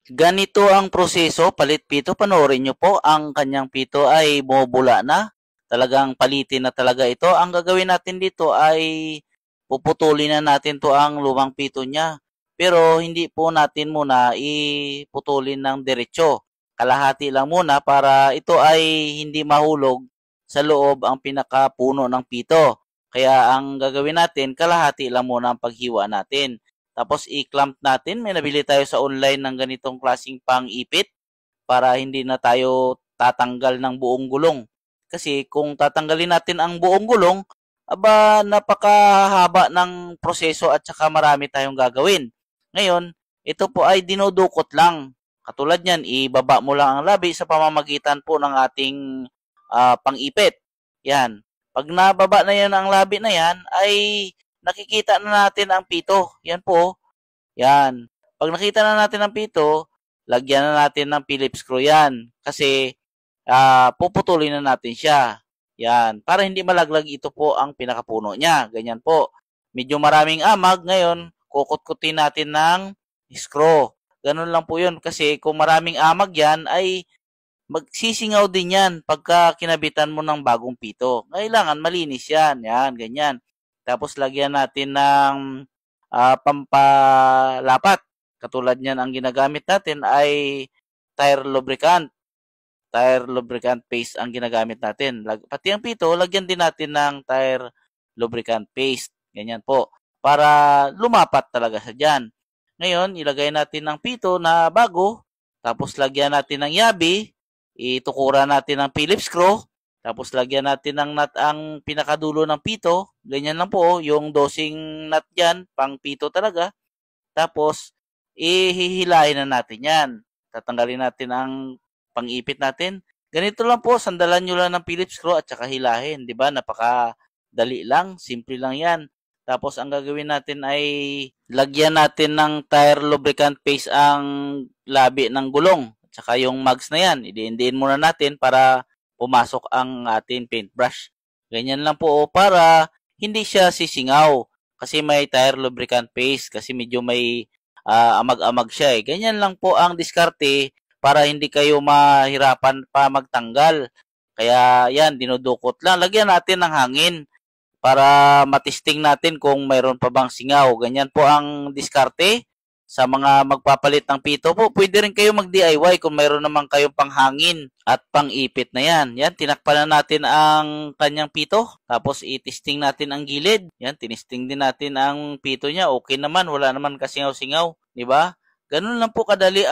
Ganito ang proseso, palit pito. Panoorin nyo po, ang kanyang pito ay bumubula na. Talagang palitin na talaga ito. Ang gagawin natin dito ay puputulin na natin to ang lumang pito niya. Pero hindi po natin muna iputulin ng diretsyo. Kalahati lang muna para ito ay hindi mahulog sa loob ang pinakapuno ng pito. Kaya ang gagawin natin, kalahati lang muna ang paghiwa natin. Tapos i-clamp natin. May nabili tayo sa online ng ganitong klaseng pang-ipit para hindi na tayo tatanggal ng buong gulong. Kasi kung tatanggalin natin ang buong gulong, aba napakahaba ng proseso at saka marami tayong gagawin. Ngayon, ito po ay dinudukot lang. Katulad niyan, ibaba mo lang ang labi sa pamamagitan po ng ating pang-ipit. Yan. Pag nababa na yan ang labi na yan, ay nakikita na natin ang pito. Yan po. Yan. Pag nakita na natin ang pito, lagyan na natin ng Phillips screw yan. Kasi puputulin na natin siya. Yan. Para hindi malaglag, ito po ang pinakapuno niya. Ganyan po. Medyo maraming amag. Ngayon, kukut-kutin natin ng screw. Ganun lang po yun. Kasi kung maraming amag yan, ay magsisingaw din yan pagka kinabitan mo ng bagong pito. Kailangan malinis yan. Yan, ganyan. Tapos lagyan natin ng pampalapat. Katulad niyan, ang ginagamit natin ay tire lubricant. Tire lubricant paste ang ginagamit natin. Pati ang pito, lagyan din natin ng tire lubricant paste. Ganyan po. Para lumapat talaga sa dyan. Ngayon, ilagay natin ng pito na bago. Tapos lagyan natin ng yabi. Itukuran natin ng Phillips screw. Tapos lagyan natin ng nut ang pinakadulo ng pito. Ganyan lang po, yung dosing nut yan, pang pito talaga. Tapos, ihihilahin na natin yan. Tatanggalin natin ang pang-ipit natin. Ganito lang po, sandalan nyo lang ng Phillips screw at saka hilahin. Diba? Napakadali lang, simple lang yan. Tapos, ang gagawin natin ay lagyan natin ng tire lubricant paste ang labi ng gulong. At saka yung mugs na yan, idiin muna natin para pumasok ang ating paintbrush. Ganyan lang po para hindi siya sisingaw kasi may tire lubricant paste kasi medyo may amag-amag siya eh. Ganyan lang po ang diskarte para hindi kayo mahirapan pa magtanggal. Kaya yan, dinudukot lang. Lagyan natin ng hangin para matisting natin kung mayroon pa bang singaw. Ganyan po ang diskarte. Sa mga magpapalit ng pito po, pwede rin kayo mag-DIY kung mayroon naman kayong panghangin at pang-ipit na yan. Yan, tinakpan na natin ang kanyang pito. Tapos itisting natin ang gilid. Yan, tinisting din natin ang pito niya. Okay naman, wala naman kasingaw-singaw. Diba? Ganun lang po kadali